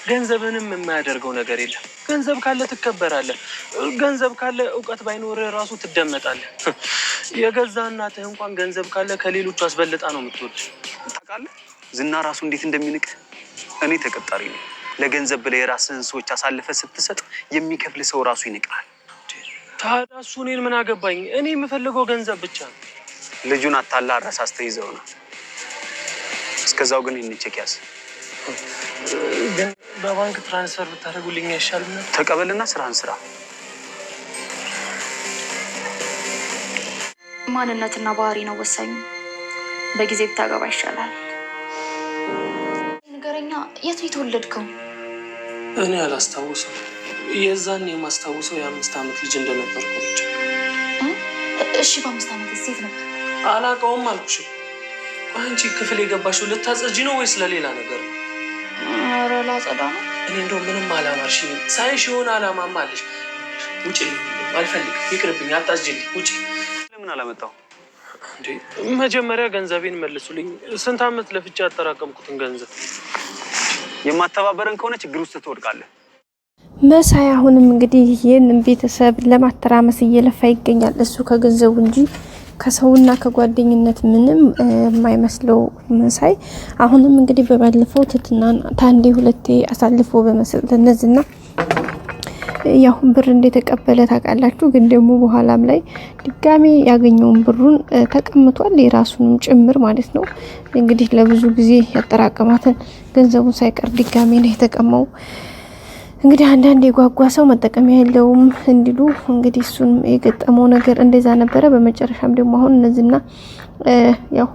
ገንዘብንም የማያደርገው ነገር የለም። ገንዘብ ካለ ትከበራለህ። ገንዘብ ካለ እውቀት ባይኖር ራሱ ትደመጣለህ። የገዛ እናትህ እንኳን ገንዘብ ካለ ከሌሎቹ አስበልጣ ነው የምትወድ። ታውቃለህ ዝና ራሱ እንዴት እንደሚንቅ። እኔ ተቀጣሪ ነኝ። ለገንዘብ ብለህ የራስህን ሰዎች አሳልፈህ ስትሰጥ የሚከፍል ሰው ራሱ ይንቃል። ታዲያ እሱ እኔን ምን አገባኝ? እኔ የምፈልገው ገንዘብ ብቻ ነው። ልጁን አታላ አረሳስተህ ይዘው ነው። እስከዛው ግን ይህን ቼክ ያዝ። በባንክ ትራንስፈር ብታደርጉልኝ አይሻልም? ተቀበልና ስራህን ስራ። ማንነትና ባህሪ ነው ወሳኙ። በጊዜ ብታገባ ይሻላል። ነገረኛ የት ነው የተወለድከው? እኔ አላስታውሰው። የዛን የማስታውሰው የ5 ዓመት ልጅ እንደነበርኩ ብቻ። እሺ በ5 ዓመት ሴት ነበር? አላውቀውም አልኩሽ። አንቺ ክፍል የገባሽው ልታጸጂ ነው ወይስ ለሌላ ነገር? ኧረ ላጸዳ ነው። እኔ እንደው ምንም አላማርሽኝም። ሳይሽ የሆነ አላማማ አለሽ። ውጪ። አልፈልግም፣ ይቅርብኝ፣ አታስጂልኝ፣ ውጪ። ለምን አላመጣው እንዴ? መጀመሪያ ገንዘቤን መልሱልኝ። ስንት ዓመት ለፍቻ ያጠራቀምኩትን ገንዘብ። የማተባበረን ከሆነ ችግር ውስጥ ትወድቃለህ። መሳይ አሁንም እንግዲህ ይህንን ቤተሰብ ለማተራመስ እየለፋ ይገኛል። እሱ ከገንዘቡ እንጂ ከሰውና ከጓደኝነት ምንም የማይመስለው መሳይ አሁንም እንግዲህ በባለፈው ትትናን ታንዴ ሁለቴ አሳልፎ በመስጠት ለነዝና ያው ብር እንደተቀበለ ታውቃላችሁ። ግን ደግሞ በኋላም ላይ ድጋሚ ያገኘውን ብሩን ተቀምጧል፣ የራሱንም ጭምር ማለት ነው። እንግዲህ ለብዙ ጊዜ ያጠራቀማትን ገንዘቡን ሳይቀር ድጋሚ ነው የተቀማው። እንግዲህ አንዳንድ የጓጓ ሰው መጠቀሚያ የለውም እንዲሉ እንግዲህ እሱን የገጠመው ነገር እንደዛ ነበረ። በመጨረሻም ደግሞ አሁን እነዚህና ያው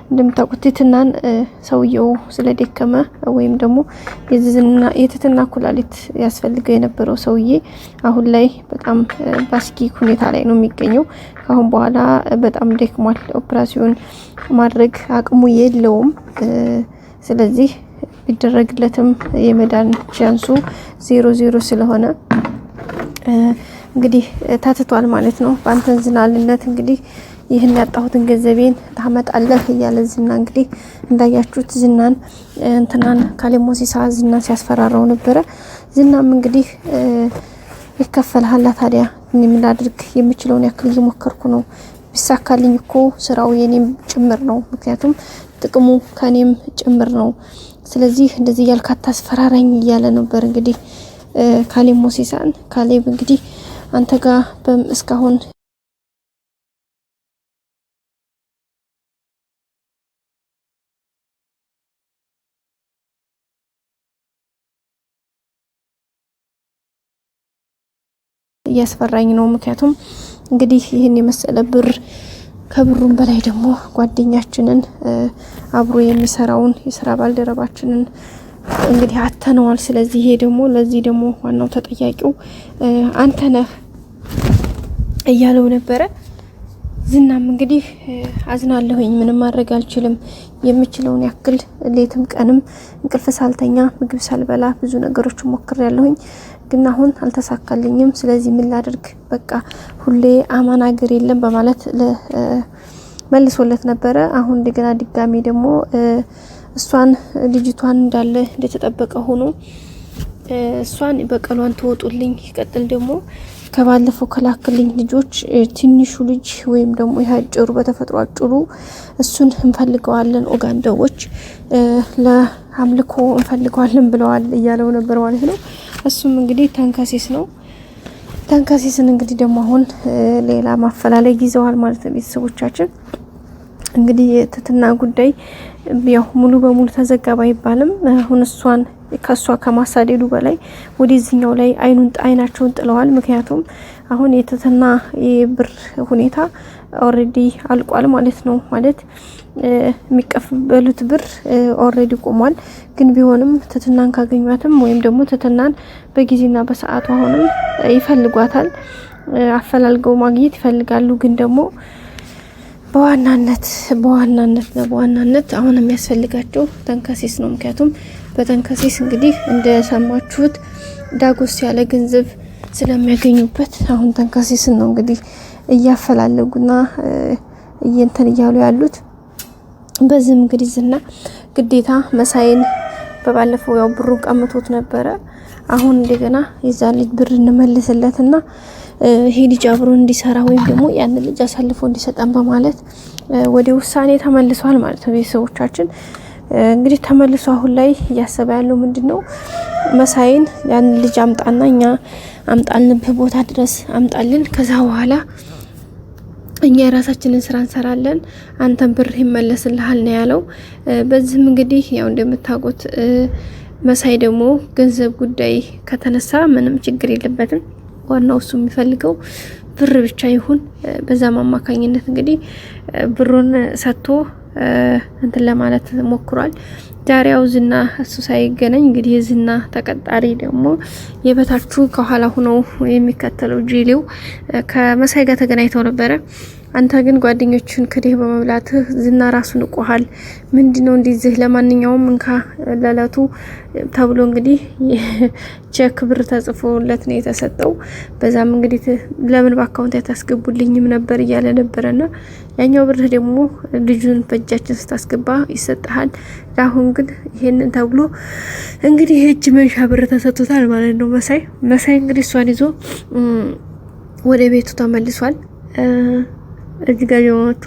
እንደምታውቁት ትትናን ሰውየው ስለደከመ ወይም ደግሞ የትትና ኩላሊት ያስፈልገው የነበረው ሰውዬ አሁን ላይ በጣም ባስኪ ሁኔታ ላይ ነው የሚገኘው። ካሁን በኋላ በጣም ደክሟል። ኦፕራሲዮን ማድረግ አቅሙ የለውም። ስለዚህ ቢደረግለትም የመዳን ቻንሱ 0 ስለሆነ እንግዲህ ታትቷል ማለት ነው። በአንተን ዝናልነት እንግዲህ ይህን ያጣሁትን ገንዘቤን ታመጣለህ እያለ ዝና እንግዲህ እንዳያችሁት ዝናን እንትናን ካሌሞሲሳ ዝናን ሲያስፈራራው ነበረ። ዝናም እንግዲህ ይከፈልሃል ታዲያ ምን ላድርግ የምችለውን ያክል እየሞከርኩ ነው። ቢሳካልኝ እኮ ስራው የኔም ጭምር ነው፣ ምክንያቱም ጥቅሙ ከኔም ጭምር ነው። ስለዚህ እንደዚህ ያልካታ አስፈራራኝ እያለ ነበር እንግዲህ ካሌሞሲሳን። ካሌብ እንግዲህ አንተ ጋር እስካሁን እያስፈራኝ ነው። ምክንያቱም እንግዲህ ይህን የመሰለ ብር ከብሩም በላይ ደግሞ ጓደኛችንን አብሮ የሚሰራውን የስራ ባልደረባችንን እንግዲህ አተነዋል። ስለዚህ ይሄ ደግሞ ለዚህ ደግሞ ዋናው ተጠያቂው አንተ ነህ እያለው ነበረ። ዝናም እንግዲህ አዝናለሁኝ፣ ምንም ማድረግ አልችልም፣ የምችለውን ያክል ሌትም ቀንም እንቅልፍ ሳልተኛ ምግብ ሳልበላ ብዙ ነገሮች ሞክሬያለሁኝ፣ ግን አሁን አልተሳካልኝም። ስለዚህ ምን ላድርግ፣ በቃ ሁሌ አማን ሀገር የለም በማለት መልሶለት ነበረ። አሁን እንደገና ድጋሚ ደግሞ እሷን ልጅቷን እንዳለ እንደተጠበቀ ሆኖ እሷን በቀሏን ተወጡልኝ፣ ይቀጥል ደግሞ ከባለፈው ከላክልኝ ልጆች ትንሹ ልጅ ወይም ደግሞ ያጭሩ በተፈጥሮ አጭሩ እሱን እንፈልገዋለን፣ ኡጋንዳዎች ለአምልኮ እንፈልገዋለን ብለዋል እያለው ነበር ማለት ነው። እሱም እንግዲህ ተንከሲስ ነው። ተንከሲስን እንግዲህ ደግሞ አሁን ሌላ ማፈላለግ ይዘዋል ማለት ነው። ቤተሰቦቻችን እንግዲህ የትትና ጉዳይ ያው ሙሉ በሙሉ ተዘጋባ አይባልም። አሁን እሷን ከሷ ከማሳደዱ በላይ ወደዚህኛው ላይ አይናቸውን ጥለዋል። ምክንያቱም አሁን የትትና የብር ሁኔታ ኦሬዲ አልቋል ማለት ነው። ማለት የሚቀበሉት ብር ኦሬዲ ቆሟል። ግን ቢሆንም ትትናን ካገኟትም ወይም ደግሞ ትትናን በጊዜና በሰዓቱ አሁንም ይፈልጓታል፣ አፈላልገው ማግኘት ይፈልጋሉ። ግን ደግሞ በዋናነት አሁን የሚያስፈልጋቸው ተንከሲስ ነው። ምክንያቱም በተንከሲስ እንግዲህ እንደሰማችሁት ዳጎስ ያለ ገንዘብ ስለሚያገኙበት አሁን ተንከሲስን ነው እንግዲህ እያፈላለጉና እየንተን እያሉ ያሉት። በዚህም እንግዲህ ዝና ግዴታ መሳይን በባለፈው ያው ብሩን ቀምቶት ነበረ። አሁን እንደገና የዛ ልጅ ብር እንመልስለትና ይሄ ልጅ አብሮ እንዲሰራ ወይም ደግሞ ያን ልጅ አሳልፎ እንዲሰጠን በማለት ወደ ውሳኔ ተመልሷል ማለት ነው። ቤተሰቦቻችን እንግዲህ ተመልሶ አሁን ላይ እያሰበ ያለው ምንድነው መሳይን ያን ልጅ አምጣና እኛ አምጣልንበት ቦታ ድረስ አምጣልን፣ ከዛ በኋላ እኛ የራሳችንን ስራ እንሰራለን፣ አንተን ብር ይመለስልሃል ነው ያለው። በዚህም እንግዲህ ያው እንደምታውቁት መሳይ ደግሞ ገንዘብ ጉዳይ ከተነሳ ምንም ችግር የለበትም። ዋናው እሱ የሚፈልገው ብር ብቻ ይሁን። በዛም አማካኝነት እንግዲህ ብሩን ሰጥቶ እንትን ለማለት ሞክሯል። ዳሪያው ዝና እሱ ሳይገናኝ እንግዲህ የዝና ተቀጣሪ ደግሞ የበታቹ ከኋላ ሆነው የሚከተለው ጂሊው ከመሳይ ጋር ተገናኝተው ነበረ። አንተ ግን ጓደኞችን ክዴህ በመብላትህ ዝና ራሱን እቆሃል ምንድነው እንዲዝህ? ለማንኛውም እንካ ለለቱ ተብሎ እንግዲህ ቼክ ብር ተጽፎለት ነው የተሰጠው። በዛም እንግዲህ ለምን በአካውንት ያታስገቡልኝም ነበር እያለ ነበረና ያኛው ብር ደግሞ ልጁን በእጃችን ስታስገባ ይሰጣል። አሁን ግን ይሄንን ተብሎ እንግዲህ እጅ መንሻ ብር ተሰጥቶታል ማለት ነው። መሳይ እንግዲህ እሷን ይዞ ወደ ቤቱ ተመልሷል። እዚህ ጋር የሞቶ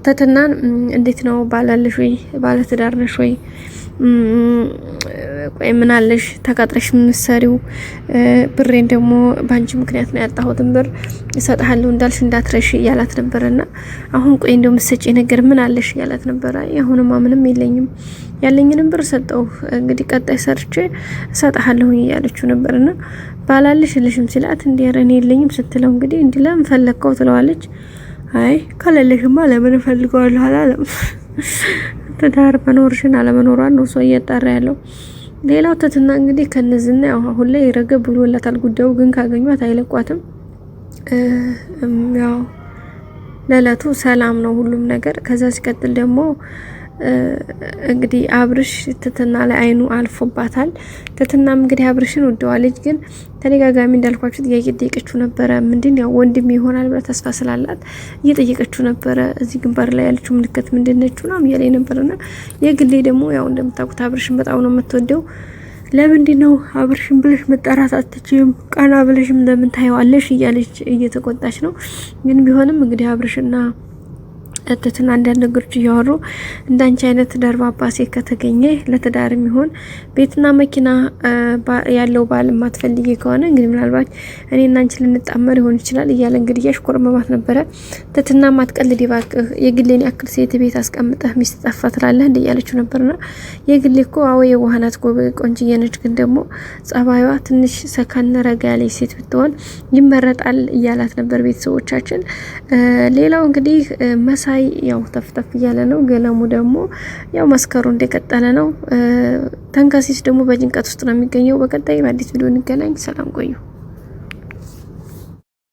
ትትናን እንዴት ነው ባላለሽ ወይ ባለትዳር ነሽ ወይ ቆይ ምን አለሽ ተቃጥረሽ ምንሰሪው ብሬን ደግሞ ባንቺ ምክንያት ነው ያጣሁትን ብር እሰጥሃለሁ እንዳልሽ እንዳትረሽ ያላት ነበርና አሁን ቆይ እንደው መስጪ ነገር ምን አለሽ ያላት ነበር። አሁንማ ምንም የለኝም ያለኝንም ብር ሰጠው እንግዲህ ቀጣይ ሰርቼ እሰጥሃለሁ ያለችው ነበርና ባላለሽ ልሽም ሲላት እንዲያረን የለኝም ስትለው እንግዲህ እንዲህ ለምን ፈለከው ትለዋለች። አይ ካለለሽማ ለምን ፈልገዋለሁ አላለም። ትዳር መኖርሽን አለመኖሯን ነው ሰው እያጣራ ያለው። ሌላው ትትና እንግዲህ ከነዝና ያው አሁን ላይ ረገብ ብሎላታል ጉዳዩ፣ ግን ካገኟት አይለቋትም። ያው ለለቱ ሰላም ነው ሁሉም ነገር። ከዛ ሲቀጥል ደግሞ እንግዲህ አብርሽ ትትና ላይ አይኑ አልፎባታል። ትትናም እንግዲህ አብርሽን ወደዋለች፣ ግን ተደጋጋሚ እንዳልኳችሁ ጥያቄ ጠይቀችው ነበረ። ምንድን ያው ወንድም ይሆናል ብላ ተስፋ ስላላት እየጠየቀችው ነበረ። እዚህ ግንባር ላይ ያለችው ምልክት ምንድነችው ነው እያለኝ ነበርና የግሌ ደግሞ ያው እንደምታውቁት አብርሽን በጣም ነው የምትወደው። ለምንድን ነው አብርሽን ብለሽ መጣራት አትችይም? ቀና ብለሽም ለምን ታየዋለሽ? እያለች እየተቆጣች ነው። ግን ቢሆንም እንግዲህ አብርሽና ትትና አንዳንድ ነገሮች እያወሩ እንዳንቺ አይነት ደርባባ ሴት ከተገኘ ለትዳር የሚሆን ቤትና መኪና ያለው ባል ማትፈልጊ ከሆነ እንግዲህ ምናልባት እኔና አንቺ ልንጣመር ይሆን ይችላል እያለ እንግዲህ ያሽኮረመማት ነበረ። ትትና ማትቀልድ ይባክህ የግሌን ያክል ሴት ቤት አስቀምጠህ ሚስት ጠፋ ትላለህ እንደ እያለችው ነበርና የግሌ እኮ አዎ የዋህናት ቆንጅዬ ነች፣ ግን ደግሞ ጸባይዋ ትንሽ ሰከን ረጋ ያለች ሴት ብትሆን ይመረጣል እያላት ነበር። ቤተሰቦቻችን ሌላው እንግዲህ መሳይ ያው ተፍተፍ እያለ ነው። ገለሙ ደግሞ ያው መስከሩ እንደቀጠለ ነው። ተንከሲስ ደግሞ በጭንቀት ውስጥ ነው የሚገኘው። በቀጣይ በአዲስ ቪዲዮ እንገናኝ። ሰላም ቆዩ።